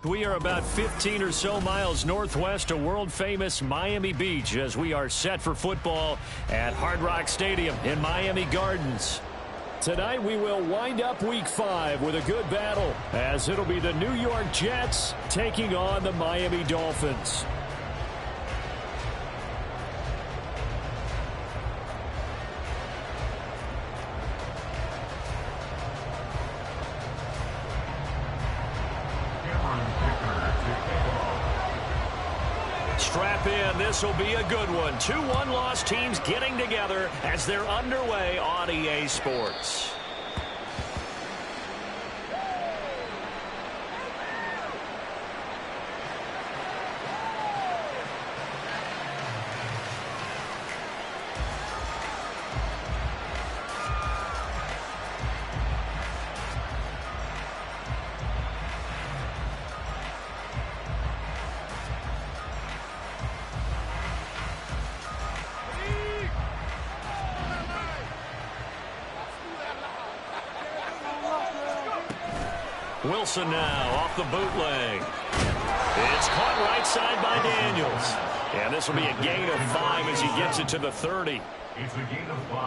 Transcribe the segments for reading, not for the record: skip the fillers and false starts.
We are about 15 or so miles northwest of world-famous Miami Beach as we are set for football at Hard Rock Stadium in Miami Gardens. Tonight we will wind up Week 5 with a good battle as it'll be the New York Jets taking on the Miami Dolphins. Strap in. This will be a good one. 2 one-loss teams getting together as they're underway on EA Sports. Wilson now off the bootleg. It's caught right side by Daniels. And this will be a gain of 5 as he gets it to the 30.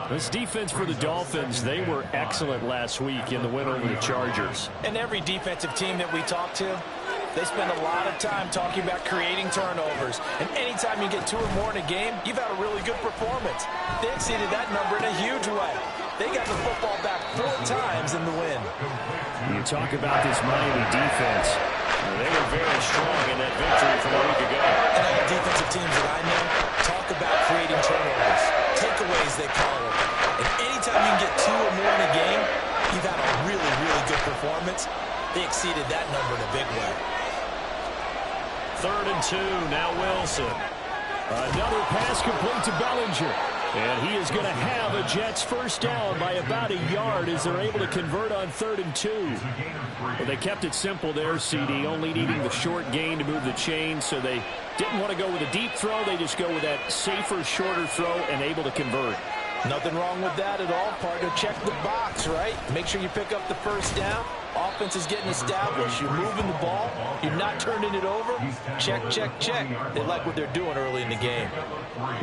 This defense for the Dolphins, they were excellent last week in the win over the Chargers. And every defensive team that we talk to, they spend a lot of time talking about creating turnovers. And anytime you get 2 or more in a game, you've had a really good performance. They exceeded that number in a huge way. They got the football back 4 times in the win. You talk about this Miami defense. They were very strong in that victory from a week ago. And all defensive teams that I know talk about creating turnovers, takeaways they call them. And anytime you can get 2 or more in a game, you've had a really, really good performance. They exceeded that number in a big way. 3rd and 2, now Wilson. Another pass complete to Bellinger. And he is going to have a Jets first down by about a yard as they're able to convert on 3rd and 2. Well, they kept it simple there, CD, only needing the short gain to move the chain, so they didn't want to go with a deep throw. They just go with that safer, shorter throw and able to convert. Nothing wrong with that at all, partner. Check the box, right? Make sure you pick up the first down. Offense is getting established. You're moving the ball. You're not turning it over. Check, check, check. They like what they're doing early in the game.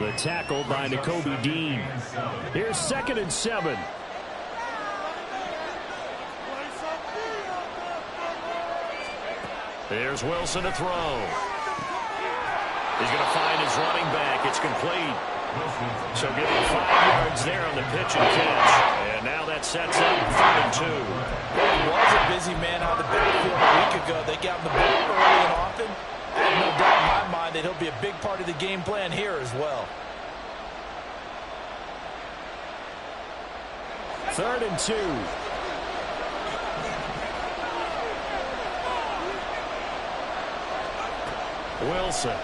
The tackle by Nakobe Dean. Here's 2nd and 7. There's Wilson to throw. He's going to find his running back. It's complete. So give him 5 yards there on the pitch and catch. And now that sets up 3rd and 2. Well, he was a busy man out of the backfield a week ago. They got him the ball early and often. I have no doubt in my mind that he'll be a big part of the game plan here as well. 3rd and 2. Wilson.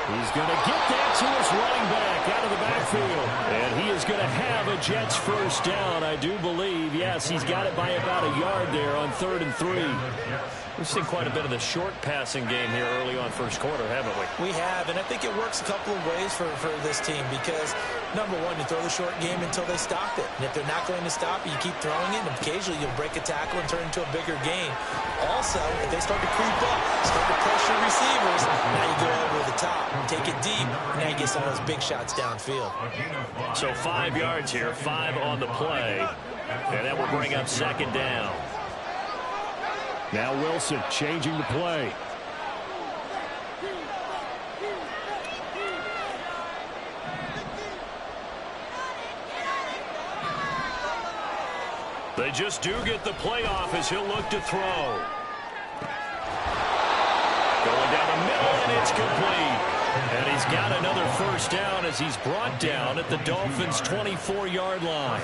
He's going to get that to his running back out of the backfield. And he is going to have a Jets first down, I do believe. Yes, he's got it by about a yard there on 3rd and 3. We've seen quite a bit of the short passing game here early on first quarter, haven't we? We have, and I think it works a couple of ways for this team because, number one, you throw the short game until they stop it. And if they're not going to stop it, you keep throwing it, and occasionally you'll break a tackle and turn it into a bigger gain. Also, if they start to creep up, start to pressure receivers, now you go over the top, take it deep, and now you get some of those big shots downfield. So 5 yards here, 5 on the play, and that will bring up 2nd down. Now Wilson changing the play. They just do get the play off as he'll look to throw. Going down the middle, and it's complete. And he's got another first down as he's brought down at the Dolphins' 24-yard line.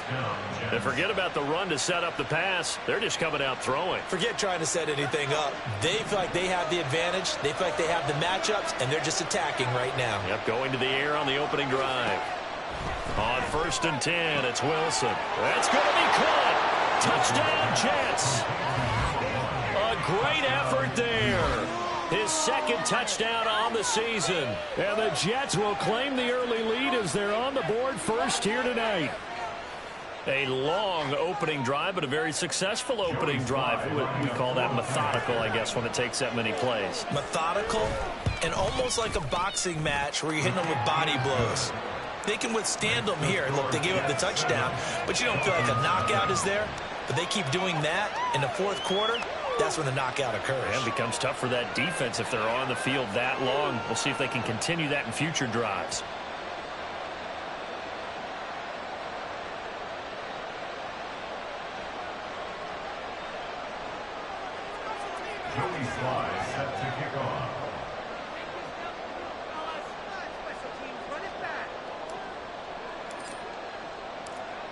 And forget about the run to set up the pass. They're just coming out throwing. Forget trying to set anything up. They feel like they have the advantage. They feel like they have the matchups, and they're just attacking right now. Yep, going to the air on the opening drive. On 1st and 10, it's Wilson. That's going to be caught. Touchdown, Jets. A great effort there. His second touchdown on the season. And the Jets will claim the early lead as they're on the board first here tonight. A long opening drive, but a very successful opening drive. We call that methodical, I guess, when it takes that many plays. Methodical and almost like a boxing match where you're hitting them with body blows. They can withstand them here. Look, they gave up the touchdown, but you don't feel like a knockout is there. But they keep doing that in the fourth quarter. That's when the knockout occurs. And it becomes tough for that defense if they're on the field that long. We'll see if they can continue that in future drives. Joey Sly set to kick off.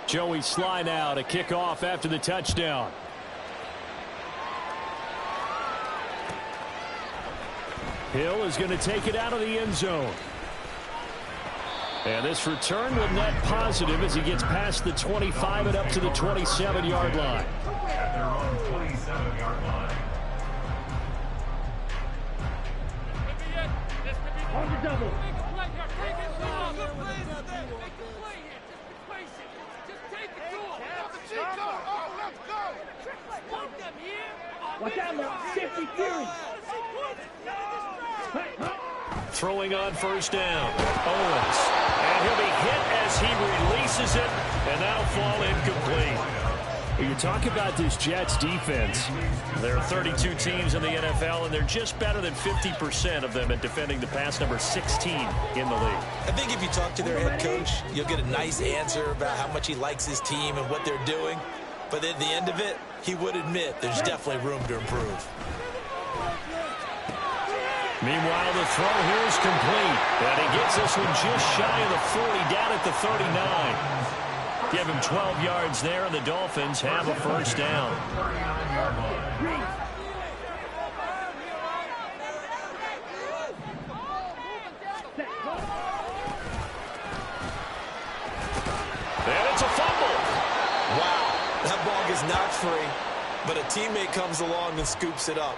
Joey Sly now to kick off after the touchdown. Hill is going to take it out of the end zone. And this return will net positive as he gets past the 25 and up to the 27-yard line. At their own 27-yard line. On the double. Watch out now. 50 Fury. Throwing on 1st down. Owens. And he'll be hit as he releases it. And that'll fall incomplete. You talk about this Jets defense. There are 32 teams in the NFL, and they're just better than 50% of them at defending the pass, number 16 in the league. I think if you talk to their head coach, you'll get a nice answer about how much he likes his team and what they're doing. But at the end of it, he would admit there's definitely room to improve. Meanwhile, the throw here is complete. And he gets this one just shy of the 40, down at the 39. Give him 12 yards there, and the Dolphins have a first down. And it's a fumble. Wow, that ball gets knocked free, but a teammate comes along and scoops it up.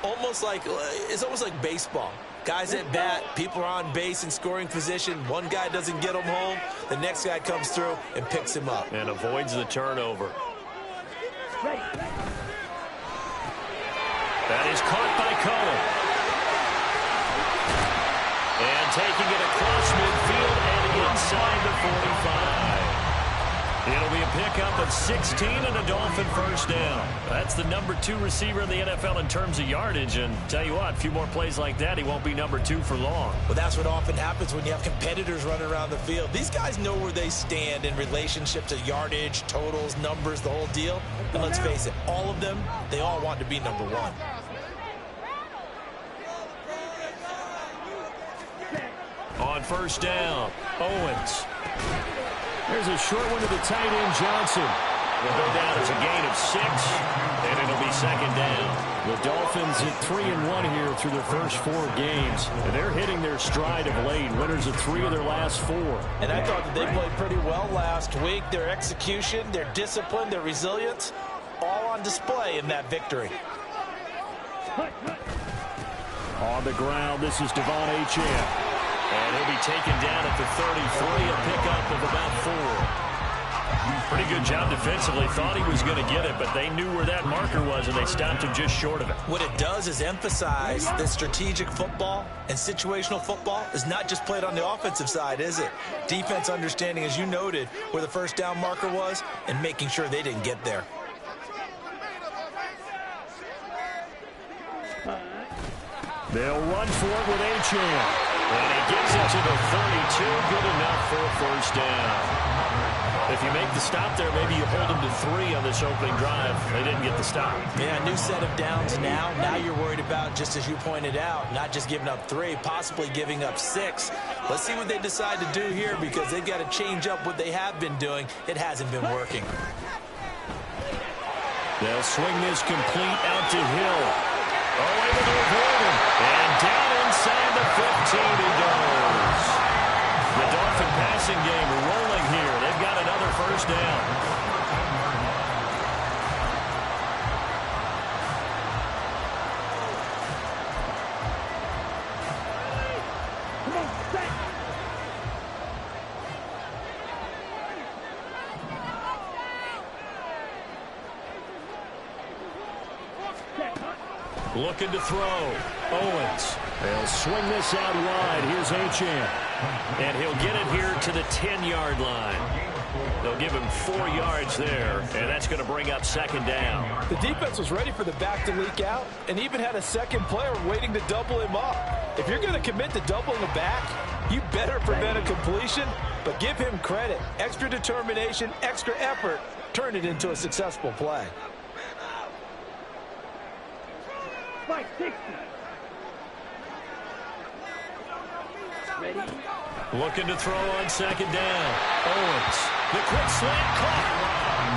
It's almost like baseball. Guys at bat, people are on base in scoring position. One guy doesn't get him home. The next guy comes through and picks him up. And avoids the turnover. That is caught by Cohen. And taking it across midfield and inside the 45. It'll be a pickup of 16 and a Dolphin first down. That's the number 2 receiver in the NFL in terms of yardage. And tell you what, a few more plays like that, he won't be number 2 for long. Well, that's what often happens when you have competitors running around the field. These guys know where they stand in relationship to yardage, totals, numbers, the whole deal. And let's face it, all of them, they all want to be number 1. On 1st down, Owens. There's a short one to the tight end, Johnson. Will go down as a gain of 6, and it'll be 2nd down. The Dolphins at 3-1 here through their first 4 games. And they're hitting their stride of late. Winners of 3 of their last 4. And I thought that they played pretty well last week. Their execution, their discipline, their resilience, all on display in that victory. On the ground, this is Devon Achane. And he'll be taken down at the 33, a pickup of about 4. Pretty good job defensively. Thought he was going to get it, but they knew where that marker was, and they stopped him just short of it. What it does is emphasize that strategic football and situational football is not just played on the offensive side, is it? Defense understanding, as you noted, where the first down marker was and making sure they didn't get there. They'll run for it with Achane. And he gets it to the 32. Good enough for a first down. If you make the stop there, maybe you hold them to 3 on this opening drive. They didn't get the stop. Yeah, new set of downs now. Now you're worried about, just as you pointed out, not just giving up 3, possibly giving up 6. Let's see what they decide to do here, because they've got to change up what they have been doing. It hasn't been working. They'll swing this complete out to Hill. Oh, able to avoid him. And down inside the 15 he goes. The Dolphin passing game rolling here. They've got another first down. Looking to throw. Owens. They'll swing this out wide. Here's Achane. And he'll get it here to the 10-yard line. They'll give him 4 yards there, and that's going to bring up second down. The defense was ready for the back to leak out and even had a second player waiting to double him up. If you're going to commit to doubling the back, you better prevent a completion, but give him credit. Extra determination, extra effort, turned it into a successful play. 560. Ready? Looking to throw on second down. Owens. The quick slant caught.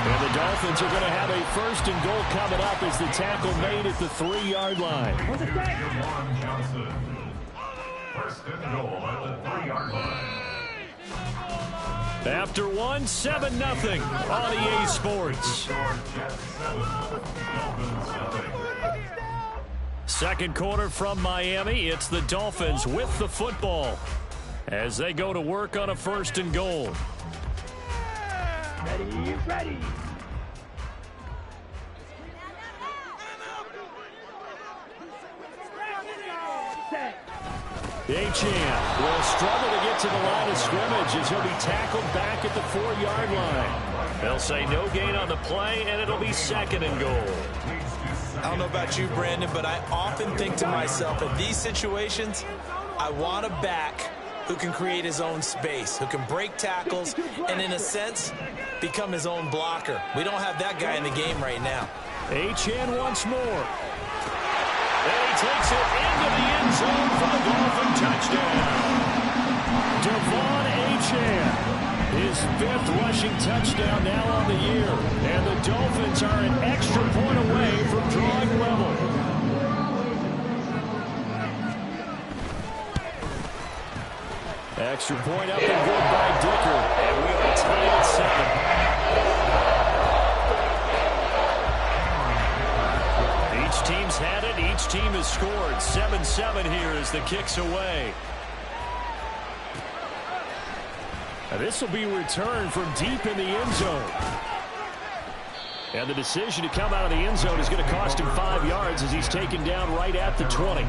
And the Dolphins are going to have a first and goal coming up as the tackle made at the 3-yard line. Javon Johnson. First and goal at the 3-yard line. After 1, 7-0 on EA Sports. Second quarter from Miami. It's the Dolphins with the football as they go to work on a first and goal. Ready, ready. Achane will struggle to get to the line of scrimmage as he'll be tackled back at the 4-yard line. They'll say no gain on the play, and it'll be second and goal. I don't know about you, Brandon, but I often think to myself, in these situations, I want a back who can create his own space, who can break tackles, and in a sense, become his own blocker. We don't have that guy in the game right now. Achane once more. And he takes it into the end zone for the Dolphin touchdown. Devon Achane, his 5th rushing touchdown now on the year. And the Dolphins are an extra point away from drawing level. Extra point up and good by Dicker. And we are tied at 7. Each team's had it. Each team has scored. 7-7 here as the kick's away. Now this will be returned from deep in the end zone. And the decision to come out of the end zone is going to cost him 5 yards as he's taken down right at the 20.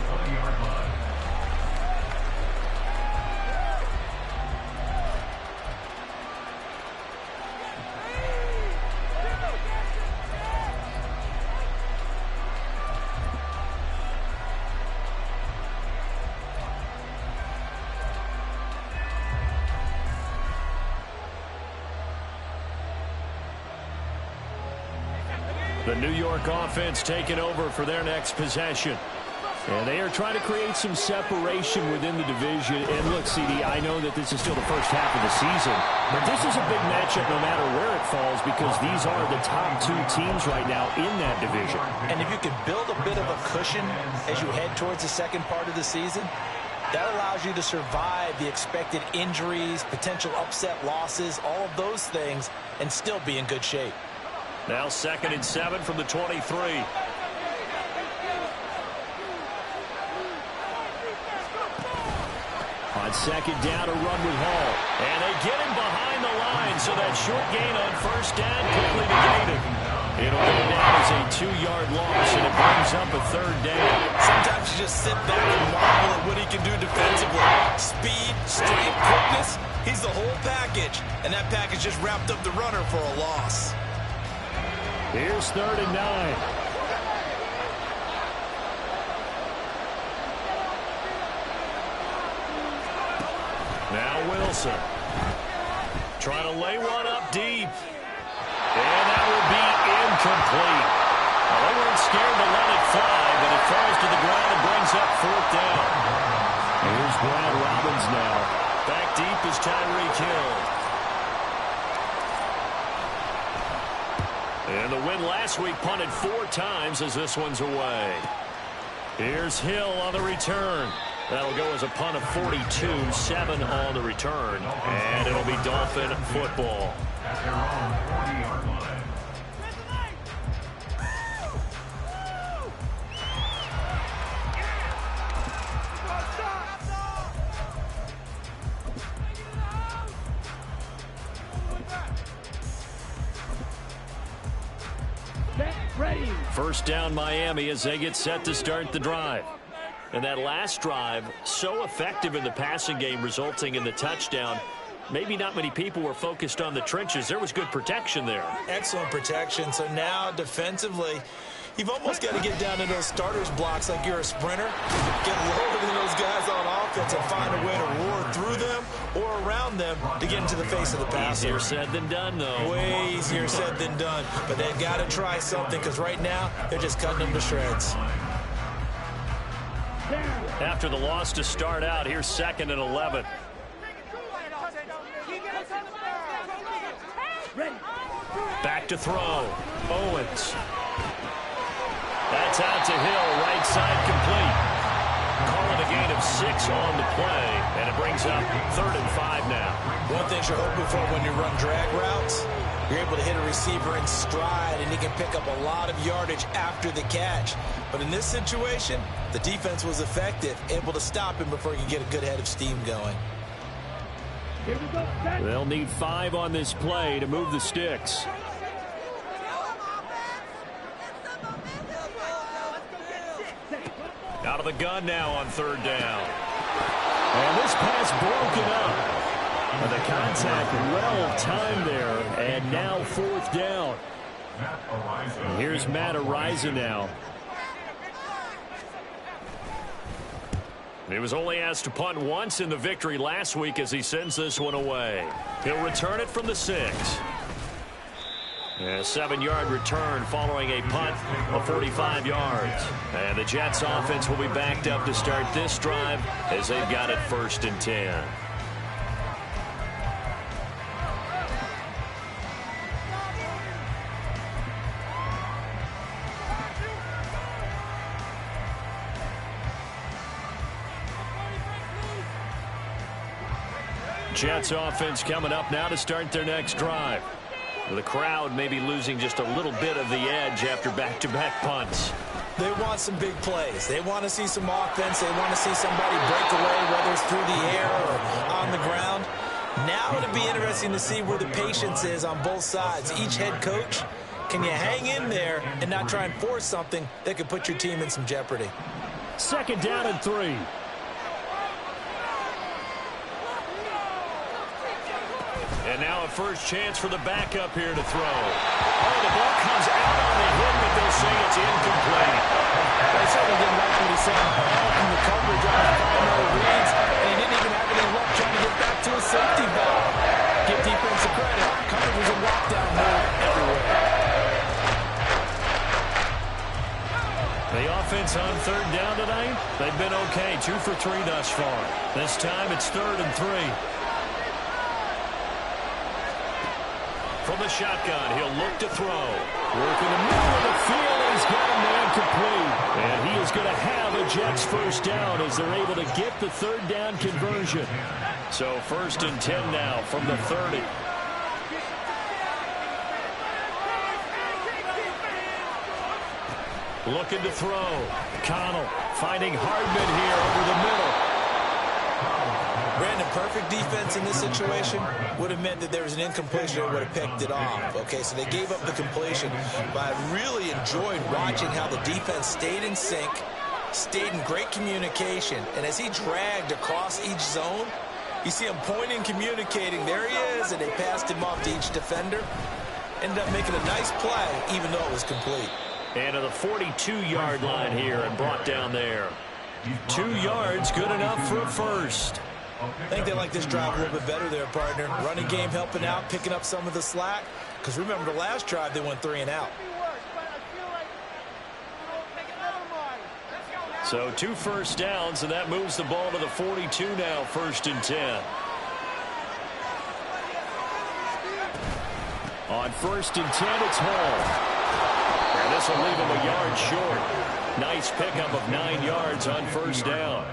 The New York offense taking over for their next possession. And they are trying to create some separation within the division. And look, CD, I know that this is still the first half of the season, but this is a big matchup no matter where it falls because these are the top 2 teams right now in that division. And if you could build a bit of a cushion as you head towards the second part of the season, that allows you to survive the expected injuries, potential upset losses, all of those things, and still be in good shape. Now 2nd and 7 from the 23. On second down, a run with Hall. And they get him behind the line, so that short gain on first down quickly negated. It'll go down as a 2-yard loss, and it brings up a 3rd down. Sometimes you just sit back and marvel at what he can do defensively. Speed, strength, quickness, he's the whole package. And that package just wrapped up the runner for a loss. Here's 3rd and 9. Now Wilson. Trying to lay one up deep. And that will be incomplete. Well, they weren't scared to let it fly, but it falls to the ground and brings up 4th down. Here's Brad Robbins now. Back deep is Tyreek Hill. And the win last week punted 4 times as this one's away. Here's Hill on the return. That'll go as a punt of 42, 7 on the return. And it'll be Dolphin football. At their own 40-yard line. Ready. First down Miami as they get set to start the drive. And that last drive, so effective in the passing game, resulting in the touchdown. Maybe not many people were focused on the trenches. There was good protection there. Excellent protection. So now defensively, you've almost got to get down to those starters blocks like you're a sprinter. Get lower than those guys on offense and find a way to roar through them or around them to get into the face of the passer. Easier said than done, though. Way easier said than done. But they've got to try something because right now they're just cutting them to shreds. After the loss to start out, here's 2nd and 11. Back to throw. Owens. That's out to Hill, right side complete. Call it a gain of 6 on the play, and it brings up 3rd and 5 now. One thing you're hoping for when you run drag routes, you're able to hit a receiver in stride, and he can pick up a lot of yardage after the catch. But in this situation, the defense was effective, able to stop him before he could get a good head of steam going. Here we go. They'll need 5 on this play to move the sticks. Out of the gun now on 3rd down. And this pass broken up. And the contact well timed there. And now 4th down. Here's Matt Ariza now. He was only asked to punt once in the victory last week as he sends this one away. He'll return it from the 6. A 7-yard return following a punt of 45 yards. And the Jets offense will be backed up to start this drive as they've got it 1st and 10. Jets offense coming up now to start their next drive. The crowd may be losing just a little bit of the edge after back-to-back punts. They want some big plays. They want to see some offense. They want to see somebody break away, whether it's through the air or on the ground. Now it'll be interesting to see where the patience is on both sides. Each head coach, can you hang in there and not try and force something that could put your team in some jeopardy? 2nd down and 3. And now a first chance for the backup here to throw. Oh, the ball comes out on the hit, but they'll say it's incomplete. They certainly didn't like what he said from the coverage on the primary reads, and he didn't even have any luck trying to get back to a safety valve. Give defensive credit. Coverage was in lockdown mode everywhere. The offense on 3rd down tonight, they've been okay. 2 for 3 thus far. This time it's 3rd and 3. From the shotgun, he'll look to throw. Work in the middle of the field, he's got a man complete. And he is going to have a Jets 1st down as they're able to get the 3rd down conversion. So 1st and 10 now from the 30. Looking to throw. Connell finding Hardman here over the middle. Brandon, perfect defense in this situation would have meant that there was an incompletion and would have picked it off. Okay, so they gave up the completion, but I really enjoyed watching how the defense stayed in sync, stayed in great communication, and as he dragged across each zone, you see him pointing, communicating, there he is, and they passed him off to each defender. Ended up making a nice play, even though it was complete. And to the 42-yard line here and brought down there. 2 yards, good enough for a first. I think they like this drive a little bit better there, partner. Running game helping out, picking up some of the slack. Because remember, the last drive, they went 3 and out. So 2 first downs, and that moves the ball to the 42 now, 1st and 10. On 1st and 10, it's Hall. And this will leave him a yard short. Nice pickup of 9 yards on 1st down.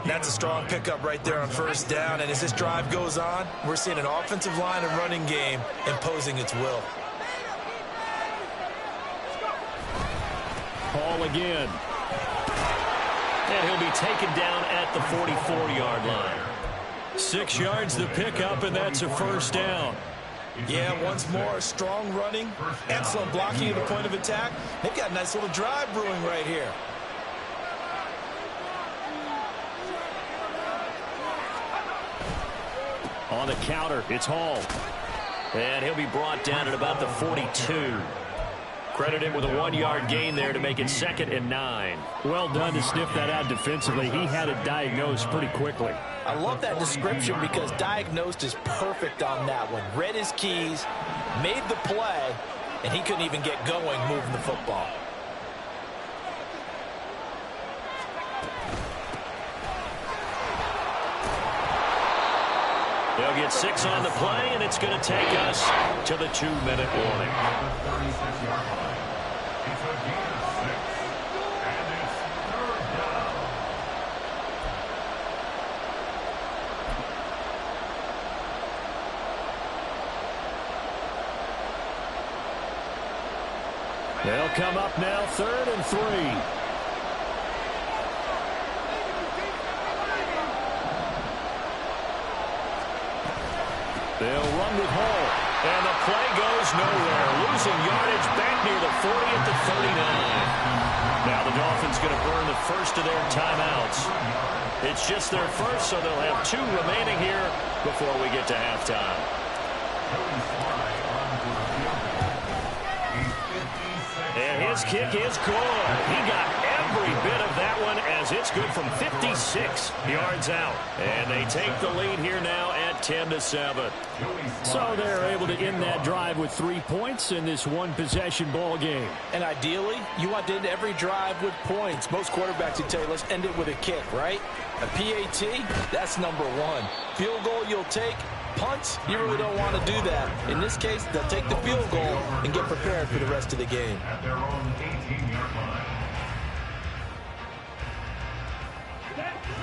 That's a strong pickup right there on 1st down. And as this drive goes on, we're seeing an offensive line and running game imposing its will. Hall again. And he'll be taken down at the 44-yard line. 6 yards the pickup, and that's a 1st down. Yeah, once more, strong running, excellent blocking at the point of attack. They've got a nice little drive brewing right here. On the counter, it's Hall. And he'll be brought down at about the 42. Credit him with a 1-yard gain there to make it 2nd and 9. Well done to sniff that out defensively. He had it diagnosed pretty quickly. I love that description because diagnosed is perfect on that one. Read his keys, made the play, and he couldn't even get going moving the football. They'll get 6 on the play, and it's going to take us to the 2-minute warning. It's a gain of 6, and it's 3rd down. They'll come up now, 3rd and 3. They'll run with Hall, and the play goes nowhere. Losing yardage back near the 40 at the 39. Now the Dolphins going to burn the first of their timeouts. It's just their first, so they'll have 2 remaining here before we get to halftime. And his kick is good. He got every bit of that one as it's good from 56 yards out. And they take the lead here now at 10-7. So they're able to end that drive with 3 points in this one-possession ball game. And ideally, you want to end every drive with points. Most quarterbacks would tell you, let's end it with a kick, right? A PAT, that's number 1. Field goal you'll take. Punts, you really don't want to do that. In this case, they'll take the field goal and get prepared for the rest of the game. At their own 18-yard line.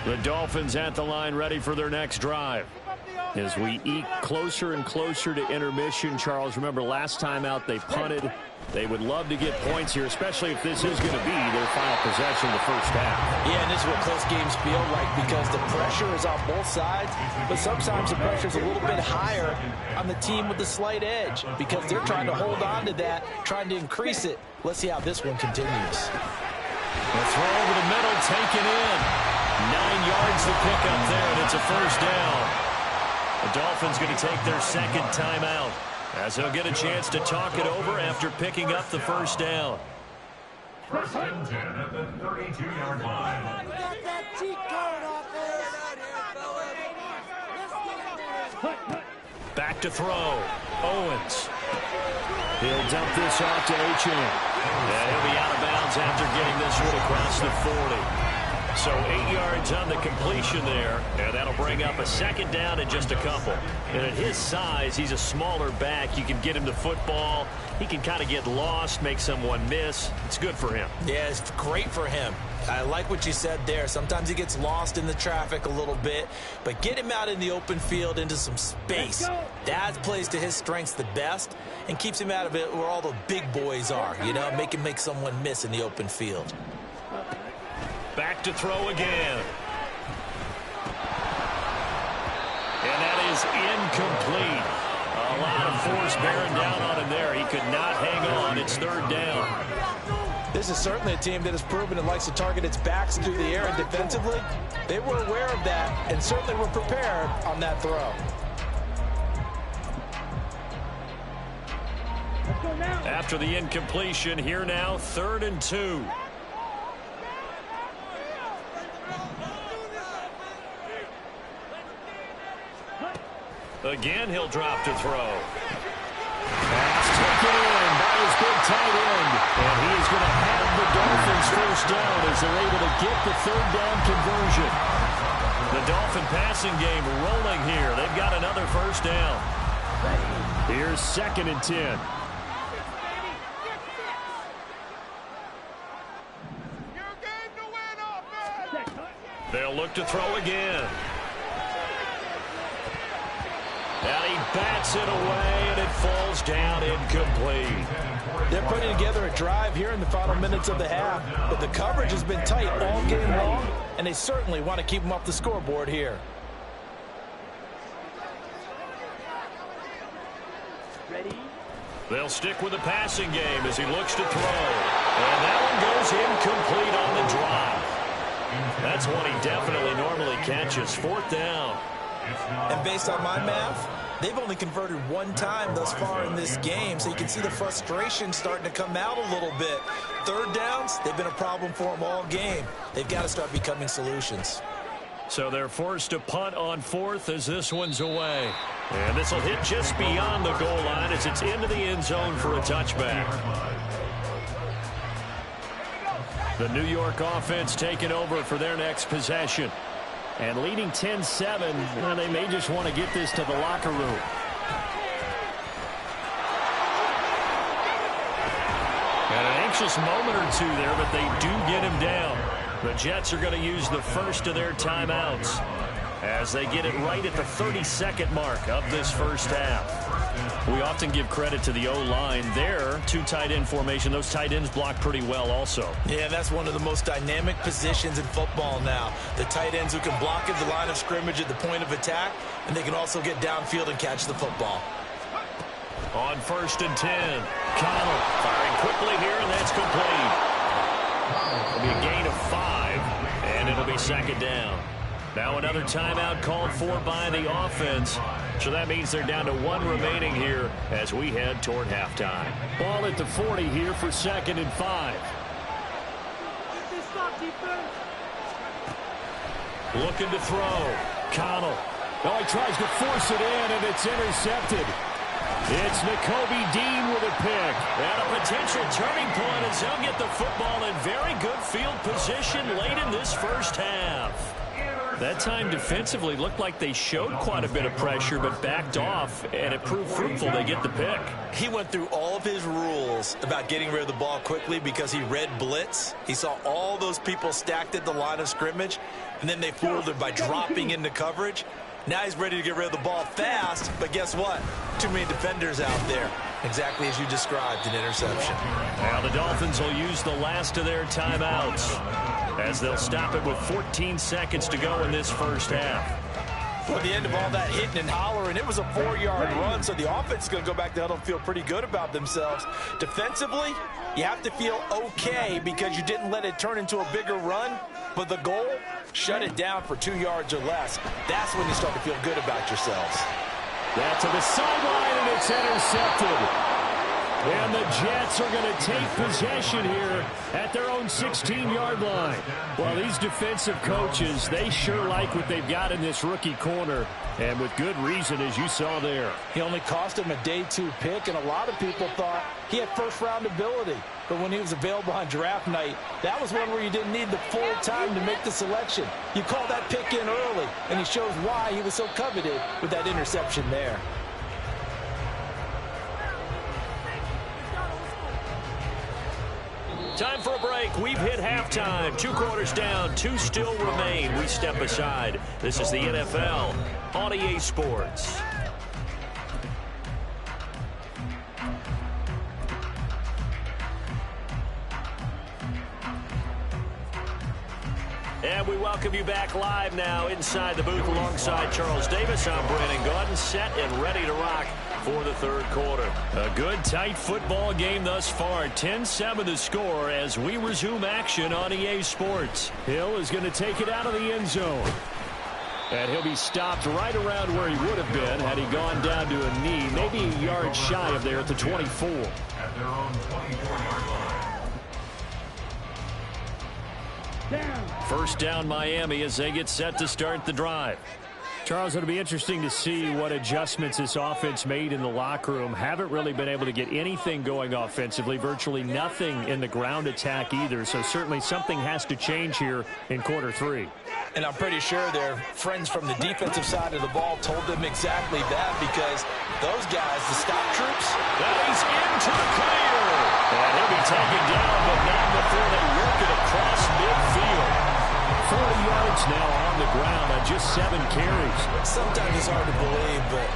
The Dolphins at the line ready for their next drive. As we eke closer and closer to intermission, Charles, remember last time out they punted. They would love to get points here, especially if this is going to be their final possession of the first half. Yeah, and this is what close games feel like because the pressure is on both sides, but sometimes the pressure is a little bit higher on the team with the slight edge because they're trying to hold on to that, trying to increase it. Let's see how this one continues. The throw over the middle, taken in. 9 yards to pick up there, and it's a 1st down. The Dolphins going to take their 2nd timeout as they'll get a chance to talk it over after picking up the 1st down. 1st and 10 at the 32-yard line. Back to throw. Owens. He'll dump this off to Achane. And he'll be out of bounds after getting this one across the 40. So 8 yards on the completion there, and that'll bring up a 2nd down in just a couple. And at his size, he's a smaller back. You can get him the football. He can kind of get lost, make someone miss. It's good for him. Yeah, it's great for him. I like what you said there. Sometimes he gets lost in the traffic a little bit, but get him out in the open field into some space. That plays to his strengths the best and keeps him out of it where all the big boys are, you know, make him make someone miss in the open field. Back to throw again. And that is incomplete. A lot of force bearing down on him there. He could not hang on. It's 3rd down. This is certainly a team that has proven it likes to target its backs through the air and defensively. They were aware of that and certainly were prepared on that throw. After the incompletion, here now, 3rd and 2. Again, he'll drop to throw. Pass taken in by his big tight end. And he is going to have the Dolphins first down as they're able to get the third down conversion. The Dolphin passing game rolling here. They've got another first down. Here's 2nd and 10. They'll look to throw again. And he bats it away, and it falls down incomplete. They're putting together a drive here in the final minutes of the half, but the coverage has been tight all game long, and they certainly want to keep them off the scoreboard here. Ready? They'll stick with the passing game as he looks to throw. And that one goes incomplete on the drive. That's one he definitely normally catches. 4th down. And based on my math, they've only converted one time thus far in this game, so you can see the frustration starting to come out a little bit. 3rd downs, they've been a problem for them all game. They've got to start becoming solutions. So they're forced to punt on 4th as this one's away. And this will hit just beyond the goal line as it's into the end zone for a touchback. The New York offense taking over for their next possession. And leading 10-7, well, they may just want to get this to the locker room. And an anxious moment or two there, but they do get him down. The Jets are going to use the first of their timeouts as they get it right at the 32nd mark of this first half. We often give credit to the O-line there. 2 tight end formation. Those tight ends block pretty well also. Yeah, that's one of the most dynamic positions in football now. The tight ends who can block at the line of scrimmage at the point of attack, and they can also get downfield and catch the football. On 1st and 10, Connell firing quickly here, and that's complete. It'll be a gain of 5, and it'll be 2nd down. Now another timeout called for by the offense. So that means they're down to 1 remaining here as we head toward halftime. Ball at the 40 here for 2nd and 5. Looking to throw. Connell. Oh, he tries to force it in, and it's intercepted. It's Nakobe Dean with a pick. And a potential turning point as they'll get the football in very good field position late in this first half. That time defensively looked like they showed quite a bit of pressure but backed off, and it proved fruitful. They get the pick. He went through all of his rules about getting rid of the ball quickly because he read blitz. He saw all those people stacked at the line of scrimmage, and then they fooled him by dropping into coverage. Now he's ready to get rid of the ball fast, but guess what? Too many defenders out there. Exactly as you described, an interception. Now the Dolphins will use the last of their timeouts as they'll stop it with 14 seconds to go in this first half. Well, at the end of all that hitting and hollering, it was a 4-yard run, so the offense is going to go back to huddle and feel pretty good about themselves. Defensively, you have to feel okay because you didn't let it turn into a bigger run, but the goal, shut it down for 2 yards or less. That's when you start to feel good about yourselves. That to the sideline, and it's intercepted. And the Jets are going to take possession here at their own 16-yard line. Well, these defensive coaches, they sure like what they've got in this rookie corner, and with good reason, as you saw there. He only cost him a day 2 pick, and a lot of people thought he had first-round ability. But when he was available on draft night, that was one where you didn't need the full time to make the selection. You call that pick in early, and he shows why he was so coveted with that interception there. Time for a break. We've hit halftime. 2 quarters down. 2 still remain. We step aside. This is the NFL on EA Sports. And we welcome you back live now inside the booth alongside Charles Davis. I'm Brandon Gaudin, set and ready to rock for the 3rd quarter. A good, tight football game thus far. 10-7 the score as we resume action on EA Sports. Hill is going to take it out of the end zone. And he'll be stopped right around where he would have been had he gone down to a knee, maybe a yard shy of there at the 24. At their own 24-yard line. First down Miami as they get set to start the drive. Charles, it'll be interesting to see what adjustments this offense made in the locker room. Haven't really been able to get anything going offensively, virtually nothing in the ground attack either. So certainly something has to change here in quarter 3. And I'm pretty sure their friends from the defensive side of the ball told them exactly that, because those guys, the stop troops, that he's into the clear. And he'll be taken down, but not before they work it across midfield. 40 yards now on the ground on just 7 carries. Sometimes it's hard to believe, but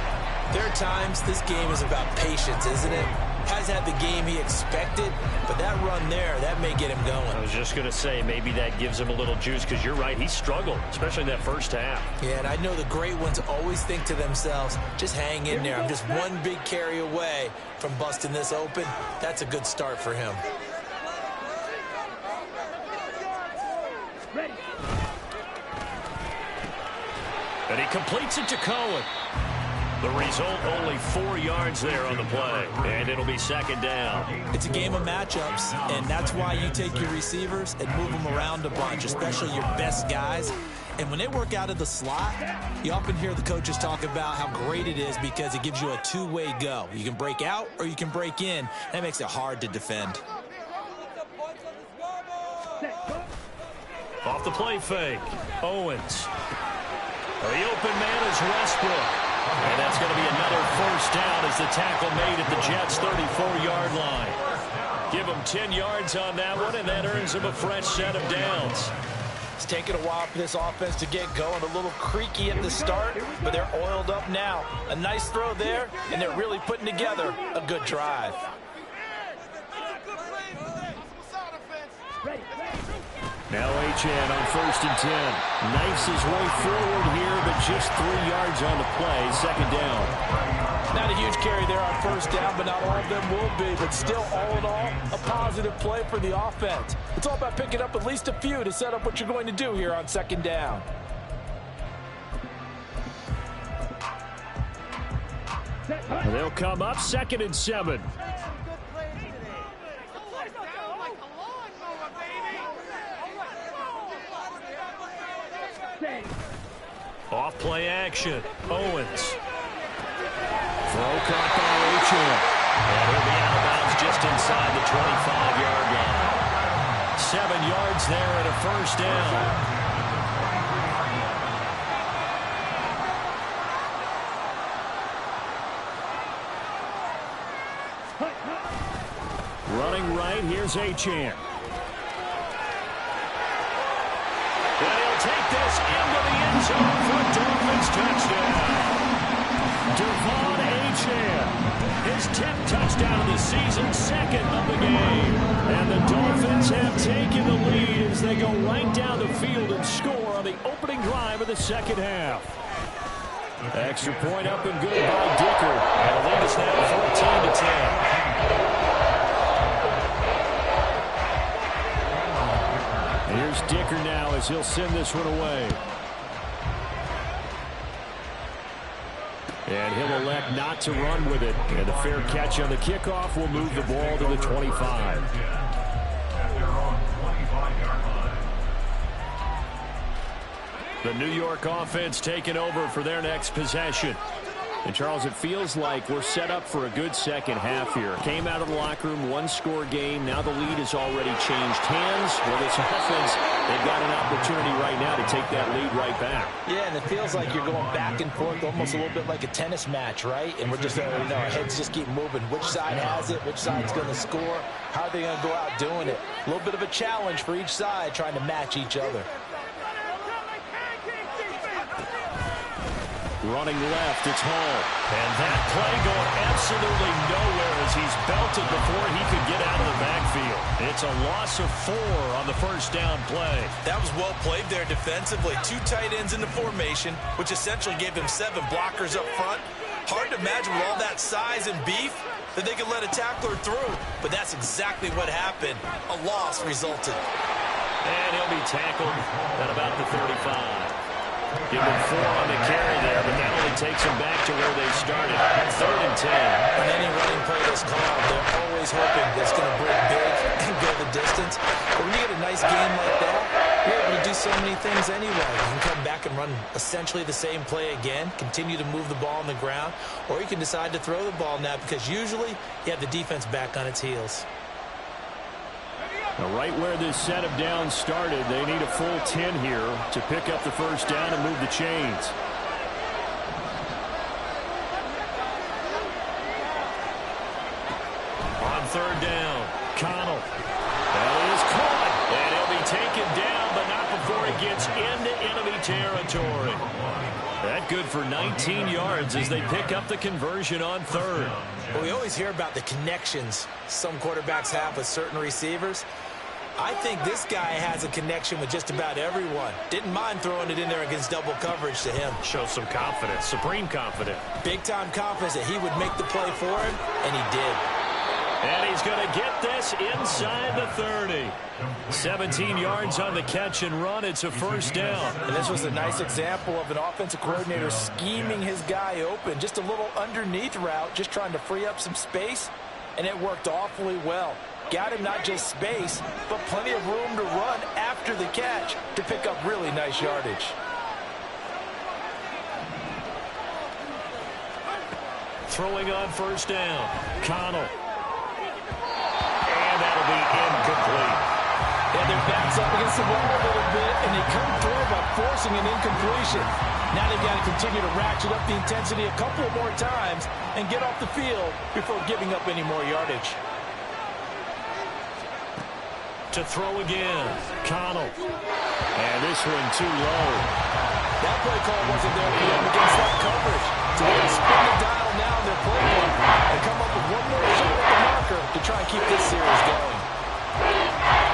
there are times this game is about patience, isn't it? Hasn't had the game he expected, but that run there, that may get him going. I was just going to say, maybe that gives him a little juice, because you're right, he struggled, especially in that first half. Yeah, and I know the great ones always think to themselves, just hang in there. I'm just one big carry away from busting this open. That's a good start for him. Ready. And he completes it to Cohen. The result, only 4 yards there on the play. And it'll be second down. It's a game of matchups, and that's why you take your receivers and move them around a bunch, especially your best guys. And when they work out of the slot, you often hear the coaches talk about how great it is because it gives you a two-way go. You can break out or you can break in. That makes it hard to defend. Off the play fake, Owens. The open man is Westbrook. And that's going to be another first down as the tackle made at the Jets' 34-yard line. Give him 10 yards on that one, and that earns him a fresh set of downs. it's taken a while for this offense to get going. A little creaky at the start, but they're oiled up now. A nice throw there, and they're really putting together a good drive. Now Achane on 1st and 10. Knifes his way forward here, but just 3 yards on the play. Second down. Not a huge carry there on first down, but not all of them will be. But still, all in all, a positive play for the offense. It's all about picking up at least a few to set up what you're going to do here on second down. And they'll come up 2nd and 7. Off play action. Owens. Throw caught by Achane. And he'll be out of bounds just inside the 25-yard line. 7 yards there and a first down. Running right, here's Achane. And he'll take this into the end zone for a Dolphins touchdown. Devon Achane, his 10th touchdown of the season, 2nd of the game. And the Dolphins have taken the lead as they go right down the field and score on the opening drive of the second half. Extra point up and good by Dicker. And the lead is now 14-10. Here's Dicker now as he'll send this one away. And he'll elect not to run with it. And a fair catch on the kickoff will move the ball to the 25. The New York offense taking over for their next possession. And, Charles, it feels like we're set up for a good second half here. Came out of the locker room, one-score game. Now the lead has already changed hands. Well, this offense, they've got an opportunity right now to take that lead right back. Yeah, and it feels like you're going back and forth, almost a little bit like a tennis match, right? And we're just, our heads just keep moving. Which side has it? Which side's going to score? How are they going to go out doing it? A little bit of a challenge for each side, trying to match each other. Running left, it's Hall. And that play going absolutely nowhere as he's belted before he could get out of the backfield. It's a loss of 4 on the first down play. That was well played there defensively. 2 tight ends in the formation, which essentially gave him 7 blockers up front. Hard to imagine with all that size and beef that they could let a tackler through. But that's exactly what happened. A loss resulted. And he'll be tackled at about the 35. Give him 4 on the carry there, but that only takes him back to where they started. 3rd and 10. On any running play that's called, they're always hoping that it's going to break big and go the distance. But when you get a nice game like that, you're able to do so many things anyway. You can come back and run essentially the same play again, continue to move the ball on the ground, or you can decide to throw the ball now because usually you have the defense back on its heels. Now, right where this set of downs started, they need a full 10 here to pick up the first down and move the chains. On third down, Connell. That is caught, and he'll be taken down, but not before he gets into enemy territory. That good for 19 yards as they pick up the conversion on third. Well, we always hear about the connections some quarterbacks have with certain receivers. I think this guy has a connection with just about everyone. Didn't mind throwing it in there against double coverage to him. Shows some confidence, supreme confidence. Big-time confidence that he would make the play for him, and he did. And he's going to get this inside the 30. 17 yards on the catch and run. It's a first down. And this was a nice example of an offensive coordinator scheming his guy open. Just a little underneath route, just trying to free up some space, and it worked awfully well. Got him not just space, but plenty of room to run after the catch to pick up really nice yardage. Throwing on first down, Connell. And that'll be incomplete. And their backs up against the wall a little bit, and they come through by forcing an incompletion. Now they've got to continue to ratchet up the intensity a couple more times and get off the field before giving up any more yardage. To throw again, Connell. And this one too low. That play call wasn't there for them against that coverage. So they're going to spin the dial now in their playbook and come up with one more shot at the marker to try and keep this series going.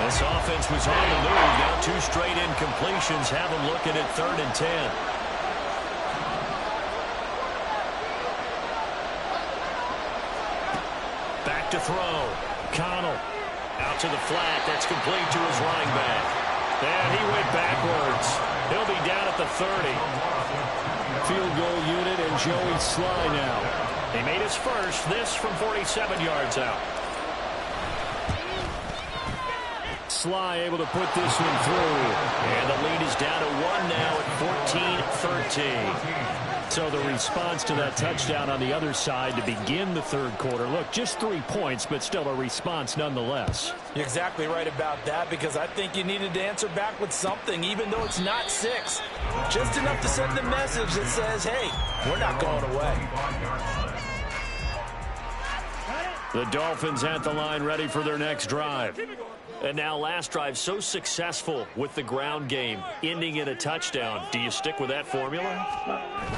This offense was on the move. Now two straight incompletions have them looking at 3rd and 10. Back to throw. Connell. Out to the flat. That's complete to his running back. And he went backwards. He'll be down at the 30. Field goal unit and Joey Sly now. He made his first. This from 47 yards out. Sly able to put this one through. And the lead is down to 1 now at 14-13. So the response to that touchdown on the other side to begin the third quarter. Look, just 3 points, but still a response nonetheless. You're exactly right about that, because I think you needed to answer back with something, even though it's not 6. Just enough to send the message that says, hey, we're not going away. The Dolphins at the line ready for their next drive. And now last drive so successful with the ground game, ending in a touchdown. Do you stick with that formula?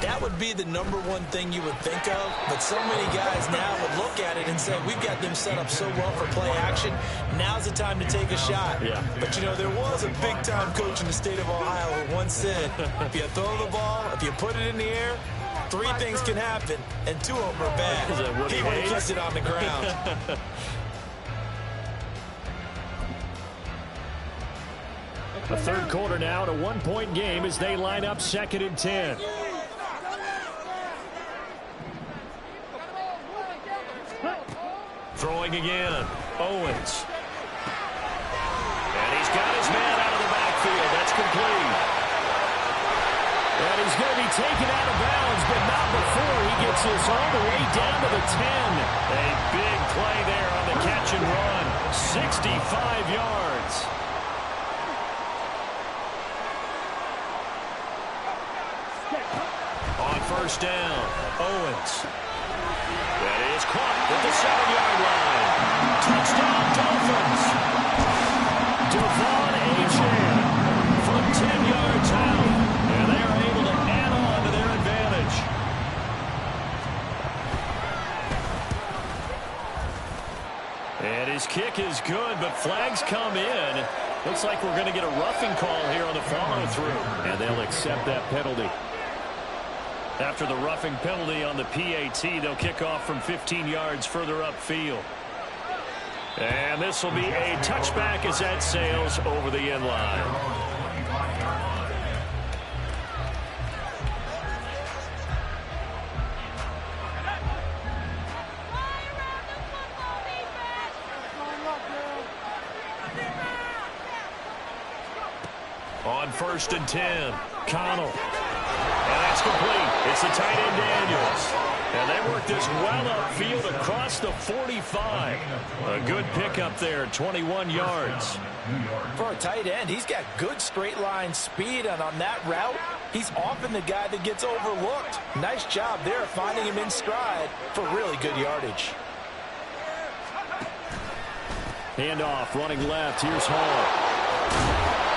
That would be the #1 thing you would think of, but so many guys now would look at it and say, we've got them set up so well for play action, now's the time to take a shot. Yeah. But, you know, there was a big-time coach in the state of Ohio who once said, if you throw the ball, if you put it in the air, 3 things can happen, and 2 of them are bad. He would have kept it on the ground. The third quarter now, a 1-point game as they line up 2nd and 10. Throwing again, Owens. And he's got his man out of the backfield. That's complete. And he's going to be taken out of bounds, but not before he gets this all the way down to the 10. A big play there on the catch and run. 65 yards. On first down, Owens. That is caught at the 7-yard line. Touchdown, Dolphins. Devon Achane from 10 yards out. And they are able to add on to their advantage. And his kick is good, but flags come in. Looks like we're going to get a roughing call here on the follow-through. And they'll accept that penalty. After the roughing penalty on the PAT, they'll kick off from 15 yards further upfield. And this will be a touchback as that sails over the end line. On 1st and 10. Connell. And that's complete. It's the tight end Daniels. And they work this well upfield across the 45. A good pickup there, 21 yards. For a tight end, he's got good straight line speed, and on that route, he's often the guy that gets overlooked. Nice job there finding him in stride for really good yardage. Handoff, running left. Here's Hall.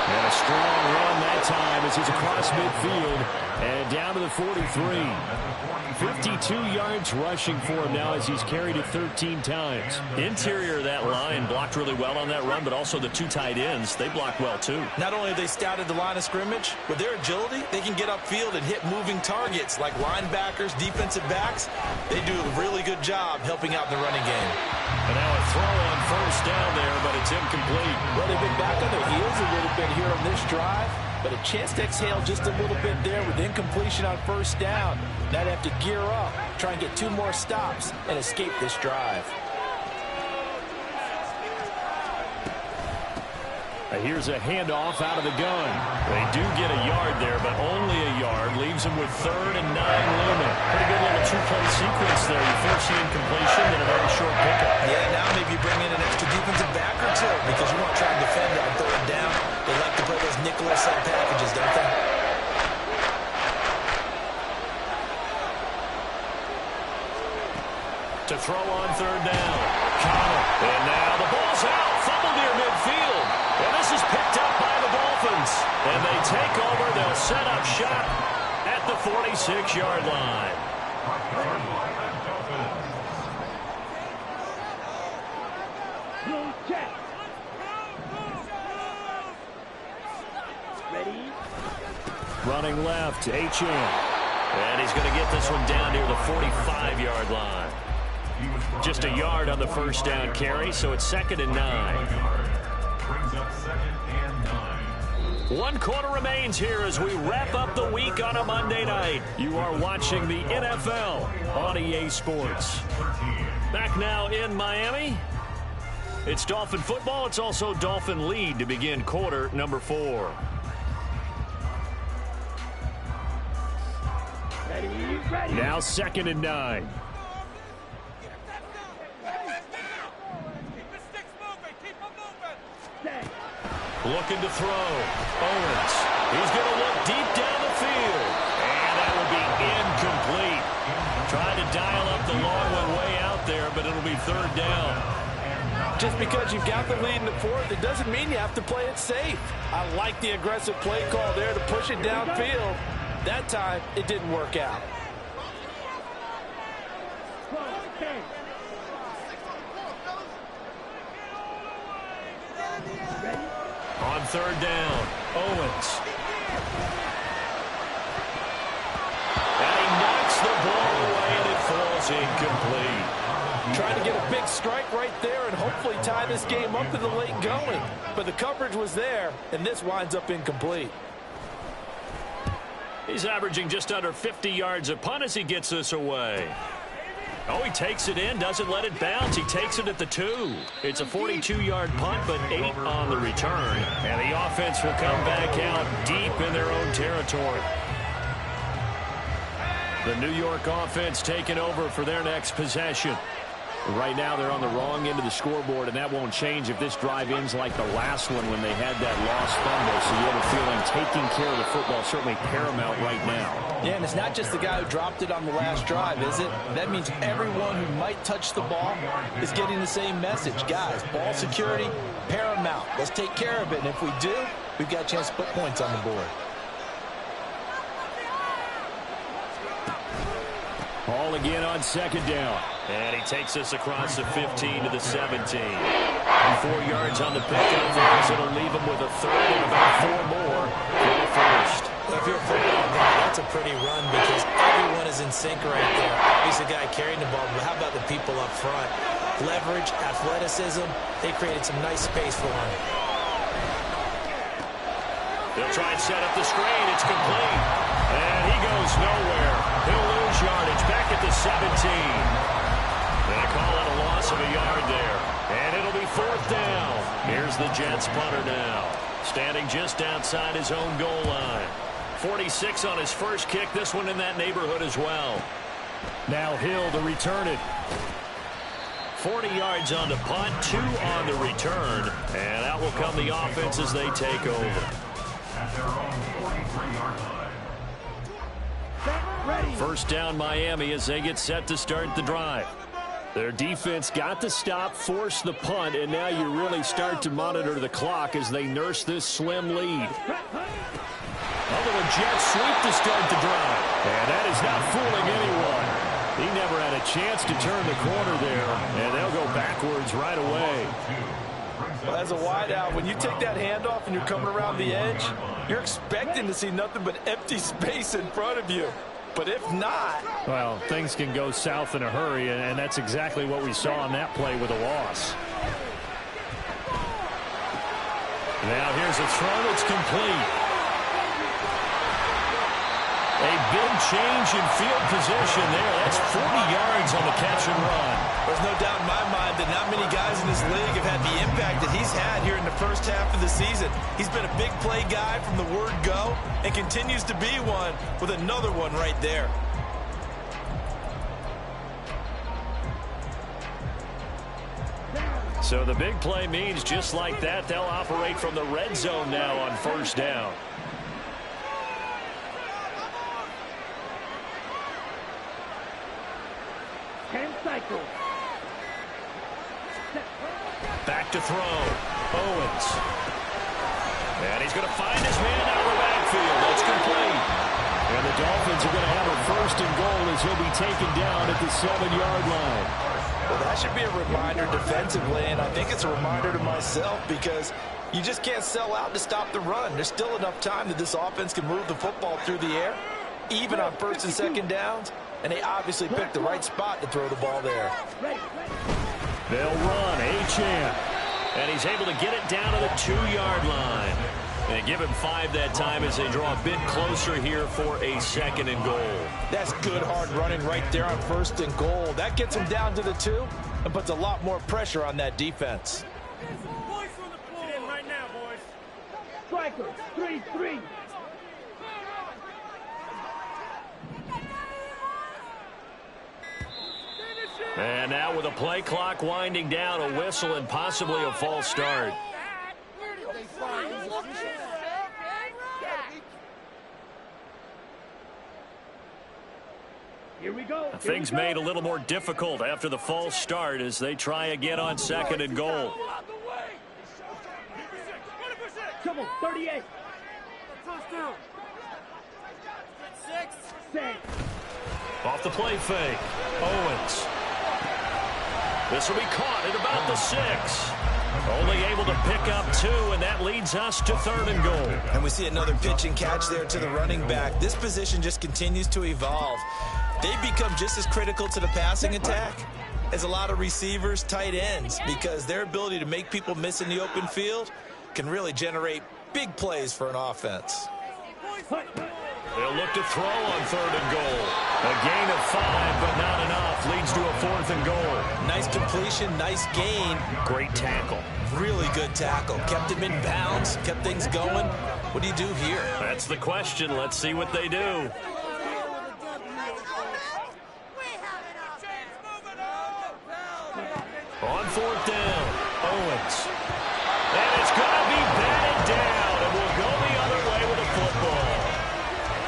And a strong run that time as he's across midfield and down to the 43. 52 yards rushing for him now as he's carried it 13 times. Interior of that line blocked really well on that run, but also the two tight ends, they blocked well too. Not only have they scouted the line of scrimmage, with their agility, they can get upfield and hit moving targets like linebackers, defensive backs. They do a really good job helping out in the running game. And now a throw on 1st down there, but it's incomplete. Well, they've been back on their heels a little bit here on this drive, but a chance to exhale just a little bit there with incompletion on 1st down. Now they have to gear up, try and get 2 more stops, and escape this drive. Here's a handoff out of the gun. They do get a yard there, but only a yard. Leaves them with 3rd and 9 looming. Pretty good little two-play sequence there. You first see incompletion, then a very short pickup. Yeah, now maybe you bring in an extra defensive back or two because you want to try and defend on 3rd down. They like to play those nickel-or-sub packages, don't they? To throw on 3rd down. Connell. And now the ball's out. Fumble near midfield. And this is picked up by the Dolphins. And they take over. They'll set up shop at the 46-yard line. Check. Ready? Running left, H.M. And he's going to get this one down near the 45-yard line. Just a yard on the 1st down carry, so it's 2nd and 9. Brings up 2nd and 9. 1 quarter remains here as we wrap up the week on a Monday night. You are watching the NFL on EA Sports. Back now in Miami. It's Dolphin football. It's also Dolphin lead to begin quarter number 4. Ready? Now 2nd and 9. Looking to throw. Owens. He's going to look deep down the field. And that will be incomplete. Trying to dial up the long one way out there, but it'll be 3rd down. Just because you've got the lead in the 4th, it doesn't mean you have to play it safe. I like the aggressive play call there to push it downfield. That time, it didn't work out. On 3rd down, Owens. And he knocks the ball away, and it falls incomplete. Trying to get a big strike right there and hopefully tie this game up in the late going. But the coverage was there, and this winds up incomplete. He's averaging just under 50 yards a punt as he gets this away. Oh, he takes it in, doesn't let it bounce. He takes it at the 2. It's a 42-yard punt, but 8 on the return. And the offense will come back out deep in their own territory. The New York offense taking over for their next possession. Right now, they're on the wrong end of the scoreboard, and that won't change if this drive ends like the last one when they had that lost fumble. So you have a feeling taking care of the football is certainly paramount right now. Yeah, and it's not just the guy who dropped it on the last drive, is it? That means everyone who might touch the ball is getting the same message. Guys, ball security, paramount. Let's take care of it, and if we do, we've got a chance to put points on the board. Ball again on 2nd down. And he takes us across the 15 to the 17. 4 yards on the pickup. It'll leave him with a 3rd and about 4 more for the 1st. Well, if you're a football guy, that's a pretty run because everyone is in sync right there. He's the guy carrying the ball, but how about the people up front? Leverage, athleticism, they created some nice space for him. They'll try and set up the screen. It's complete. And he goes nowhere. He'll lose yardage back at the 17. They call it a loss of a yard there. And it'll be 4th down. Here's the Jets punter now. Standing just outside his own goal line. 46 on his first kick. This one in that neighborhood as well. Now Hill to return it. 40 yards on the punt, 2 on the return. And out will come the offense as they take over. At their own 43-yard line. First down Miami as they get set to start the drive. Their defense got the stop, forced the punt, and now you really start to monitor the clock as they nurse this slim lead. A little jet sweep to start the drive. And that is not fooling anyone. He never had a chance to turn the corner there, and they'll go backwards right away. Well, as a wideout, when you take that handoff and you're coming around the edge, you're expecting to see nothing but empty space in front of you. But if not... Well, things can go south in a hurry, and that's exactly what we saw on that play with a loss. Now here's a throw that's complete. A big change in field position there. That's 40 yards on the catch and run. There's no doubt in my mind that not many guys in this league have had the impact that he's had here in the first half of the season. He's been a big play guy from the word go and continues to be one with another one right there. So the big play means just like that, they'll operate from the red zone now on first down. Back to throw. Owens. And he's going to find his man out of the backfield. That's complete. And the Dolphins are going to have a first and goal as he'll be taken down at the 7-yard line. Well, that should be a reminder defensively, and I think it's a reminder to myself because you just can't sell out to stop the run. There's still enough time that this offense can move the football through the air, even on first and second downs, and they obviously picked the right spot to throw the ball there. They'll run. Achane. And he's able to get it down to the 2-yard line. And give him 5 that time as they draw a bit closer here for a second and goal. That's good hard running right there on first and goal. That gets him down to the 2 and puts a lot more pressure on that defense. Right now, boys. Striker, 3-3. And now with a play clock winding down, a whistle and possibly a false start. Here we go. Things made a little more difficult after the false start as they try again on second and goal. Come on, 38. Six. Off the play fake. Owens. This will be caught at about the 6. Only able to pick up 2, and that leads us to third and goal. And we see another pitch and catch there to the running back. This position just continues to evolve. They become just as critical to the passing attack as a lot of receivers, tight ends, because their ability to make people miss in the open field can really generate big plays for an offense. They'll look to throw on third and goal. A gain of 5, but not enough. Leads to a 4th and goal. Nice completion, nice gain. Great tackle. Really good tackle. Kept him in bounds, kept things going. What do you do here? That's the question. Let's see what they do. On 4th down, Owens. And it's going to be batted down, and we'll go the other way with the football.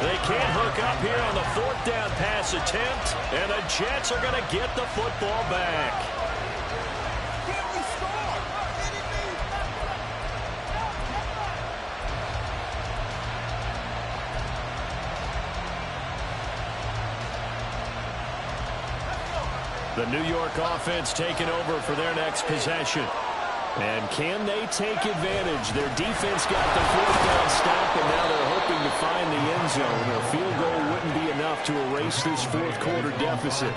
They can't hook up here on the 4th down pass attempt, and the Jets are going to get the football back. The New York offense taking over for their next possession. And can they take advantage? Their defense got the 4th down stop, and now they're hoping to find the end zone. A field goal wouldn't be enough to erase this 4th quarter deficit.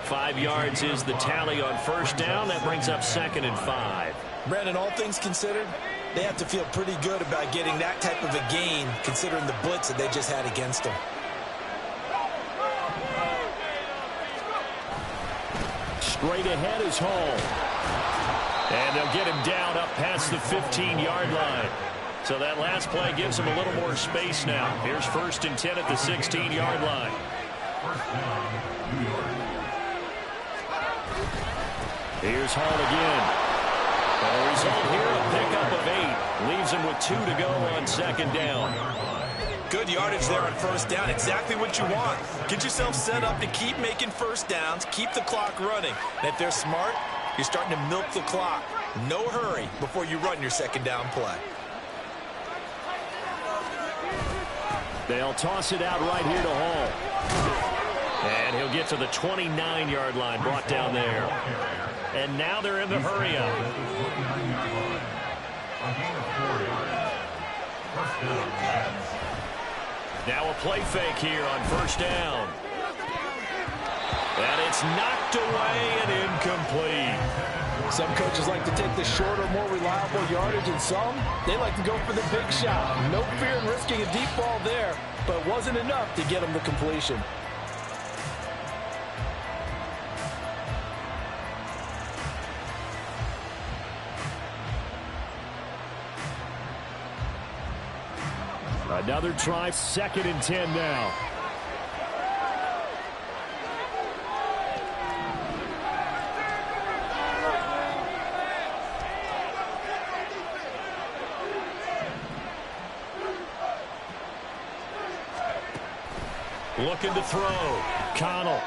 5 yards is the tally on first down. That brings up 2nd and 5. Brandon, all things considered, they have to feel pretty good about getting that type of a gain, considering the blitz that they just had against them. Straight ahead is Hall. And they'll get him down up past the 15-yard line. So that last play gives him a little more space now. Here's 1st and 10 at the 16-yard line. Here's Hall again. The result here, a pickup of 8. Leaves him with 2 to go on 2nd down. Good yardage there on 1st down. Exactly what you want. Get yourself set up to keep making 1st downs, keep the clock running. And if they're smart, you're starting to milk the clock. No hurry before you run your 2nd down play. They'll toss it out right here to Hall. And he'll get to the 29-yard line, brought down there. And now they're in the hurry up. Now a play fake here on 1st down. And it's knocked away and incomplete. Some coaches like to take the shorter, more reliable yardage, and some, they like to go for the big shot. No fear in risking a deep ball there, but it wasn't enough to get him the completion. Another try, 2nd and 10 now. Looking to throw. Connell.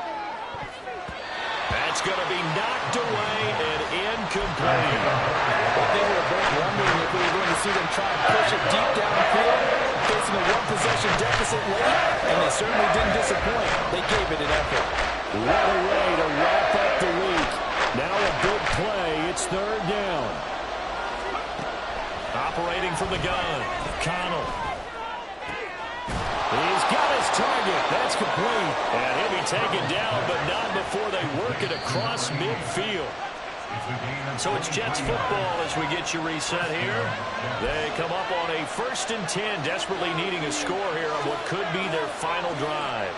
That's going to be knocked away and incomplete. I think we were both wondering if we were going to see them try and push it deep downfield, facing a one-possession deficit late, and they certainly didn't disappoint. They gave it an effort. What a way to wrap up the week. Now a big play. It's 3rd down. Operating from the gun. Connell. He's got his target. That's complete. And he'll be taken down, but not before they work it across midfield. So it's Jets football as we get you reset here. They come up on a 1st and 10, desperately needing a score here on what could be their final drive.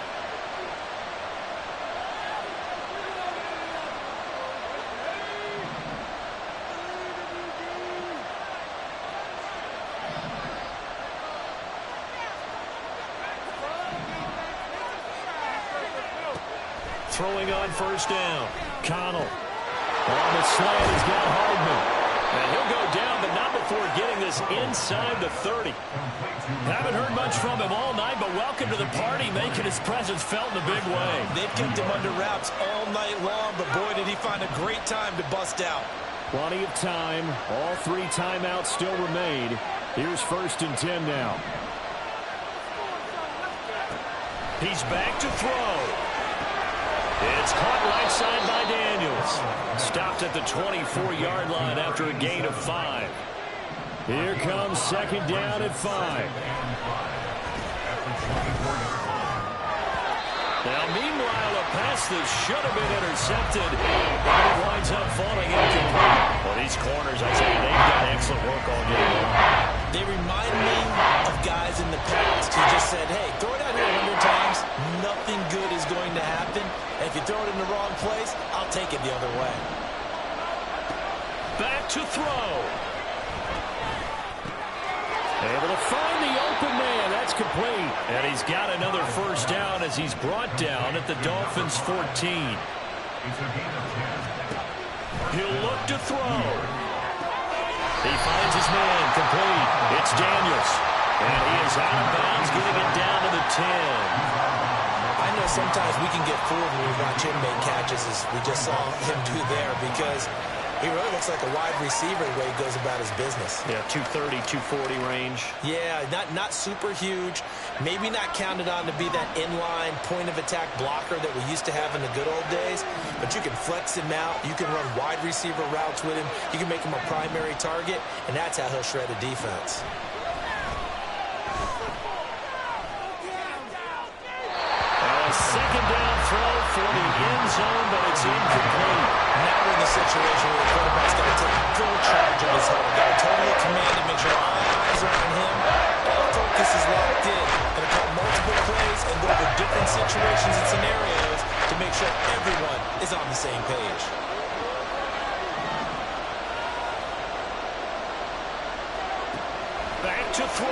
Throwing on 1st down. Connell. On the slant, he's got Hardman. And he'll go down, but not before getting this inside the 30. Haven't heard much from him all night, but welcome to the party, making his presence felt in a big way. They've kept him under wraps all night long, but boy, did he find a great time to bust out. Plenty of time. All 3 timeouts still remain. Here's 1st and 10 now. He's back to throw. It's caught right side by Daniels. Stopped at the 24-yard line after a gain of 5. Here comes 2nd down at 5. Now, meanwhile, a pass that should have been intercepted. And it winds up falling incomplete. Well, these corners, I say, they've done excellent work all game long. They remind me of guys in the past who just said, hey, throw it out here 100 times. Nothing good is going to happen. And if you throw it in the wrong place, I'll take it the other way. Back to throw. Able to find the open man. That's complete. And he's got another 1st down as he's brought down at the Dolphins' 14. He'll look to throw. He finds his man, complete. It's Daniels. And he is out of bounds, getting it down to the 10. I know sometimes we can get fooled when we watch him make catches, as we just saw him do there, because he really looks like a wide receiver the way he goes about his business. Yeah, 230, 240 range. Yeah, not super huge. Maybe not counted on to be that inline point-of-attack blocker that we used to have in the good old days, but you can flex him out. You can run wide receiver routes with him. You can make him a primary target, and that's how he'll shred a defense. Second down throw for the end zone, but it's incomplete. Now we're in the situation where the quarterback's got to take full charge of his huddle. Got to totally command him, make sure all eyes are on him. All focus is locked in. Going to call multiple plays and go over different situations and scenarios to make sure everyone is on the same page. Back to throw.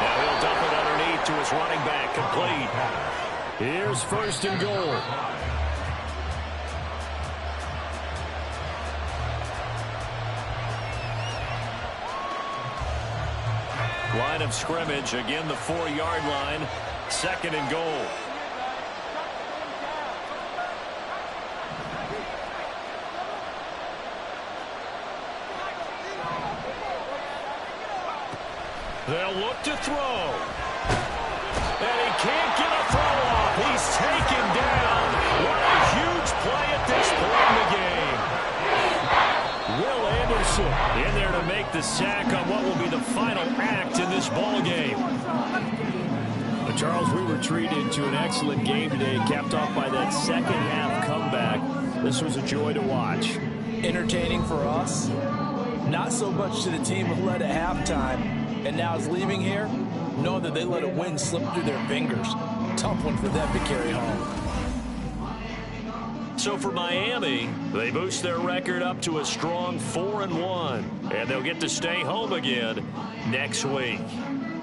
Now he'll dump it underneath to his running back. Complete. Here's first and goal. Line of scrimmage, again the 4-yard line. Second and goal. They'll look to throw. And he can't get a throw off. He's taken down. What a huge play at this point in the game. Will Anderson in there to make the sack on what will be the final act in this ball game. Charles, we were treated to an excellent game today, capped off by that second-half comeback. This was a joy to watch. Entertaining for us. Not so much to the team who led at halftime and now is leaving here, knowing that they let a win slip through their fingers. Tough one for them to carry home. So for Miami, they boost their record up to a strong 4-1, and they'll get to stay home again next week.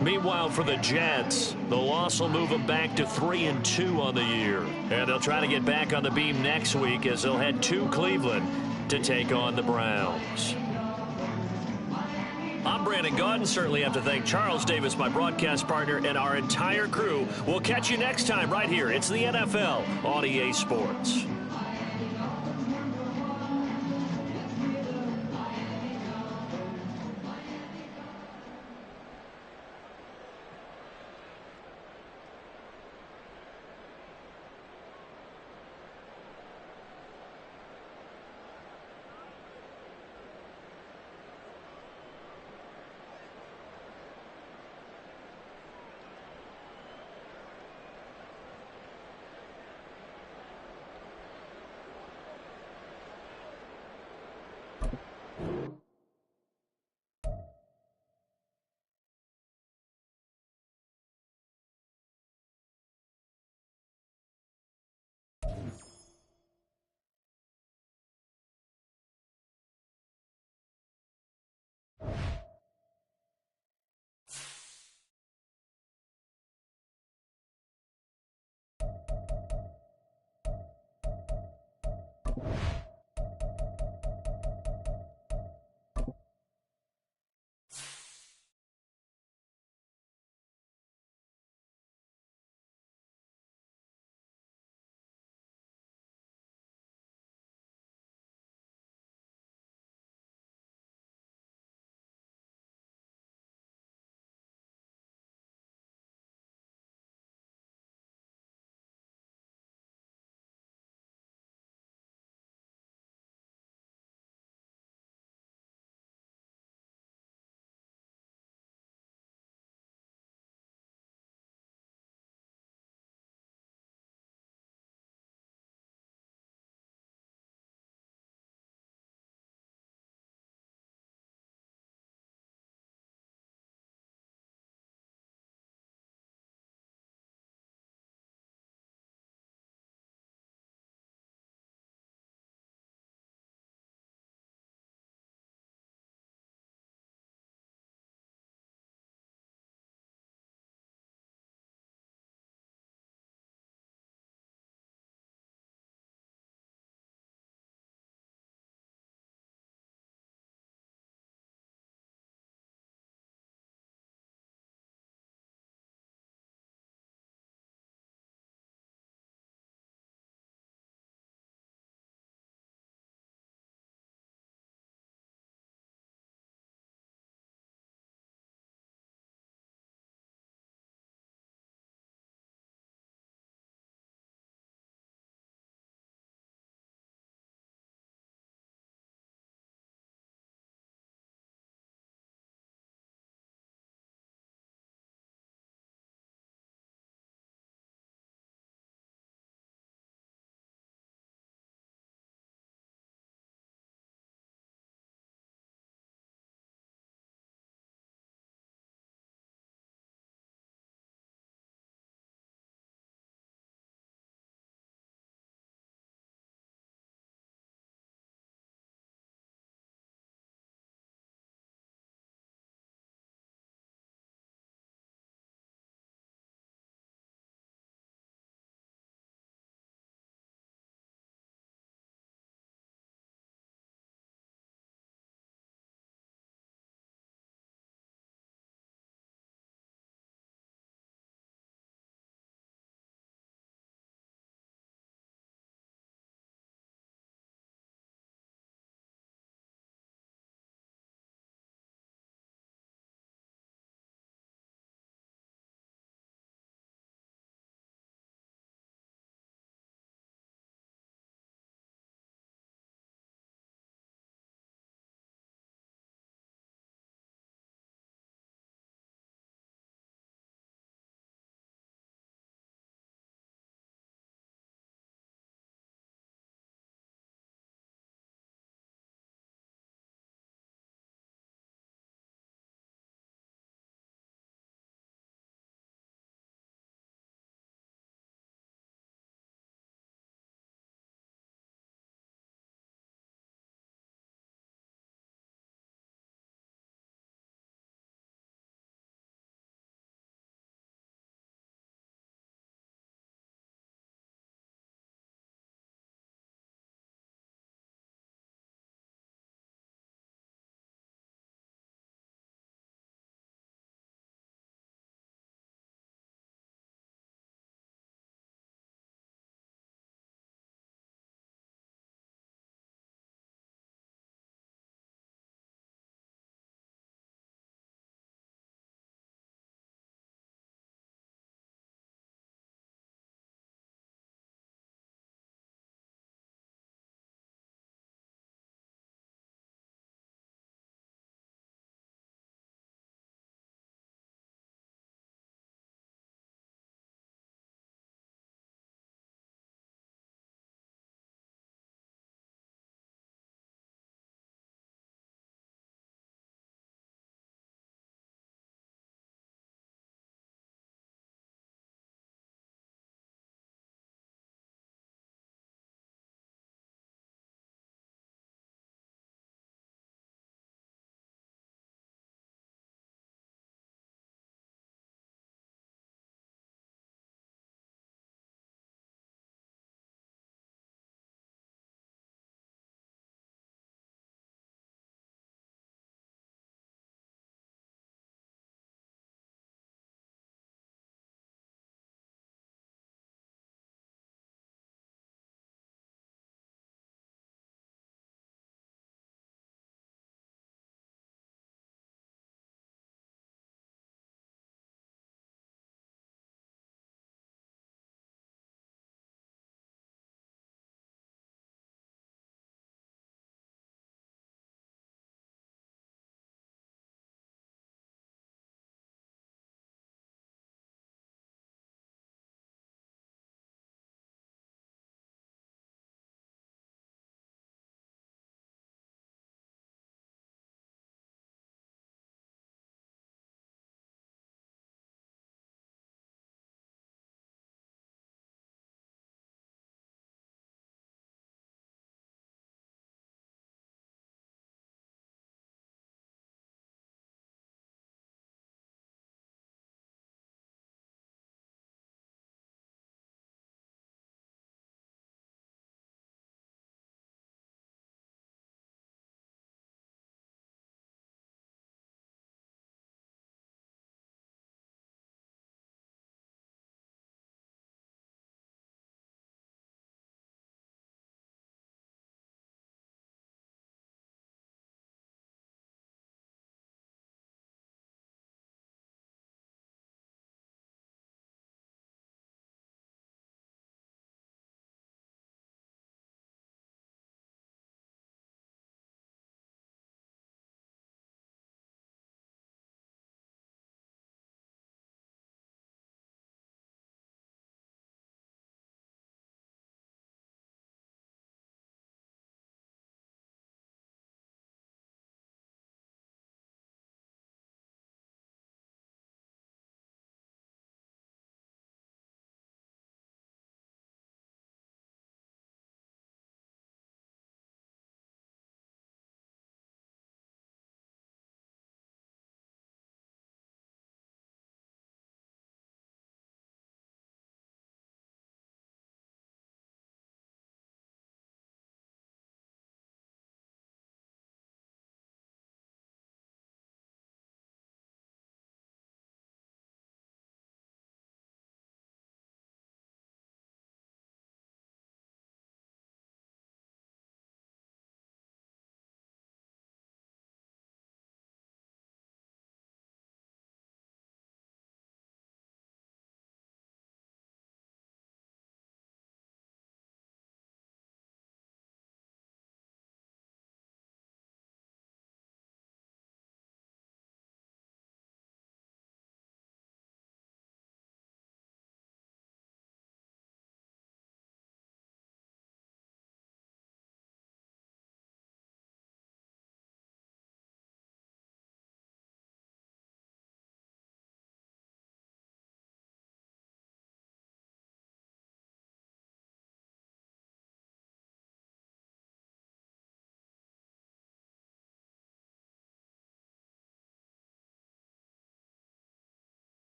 Meanwhile, for the Jets, the loss will move them back to 3-2 on the year. And they'll try to get back on the beam next week as they'll head to Cleveland to take on the Browns. I'm Brandon Gaudin. Certainly have to thank Charles Davis, my broadcast partner, and our entire crew. We'll catch you next time right here. It's the NFL on EA Sports.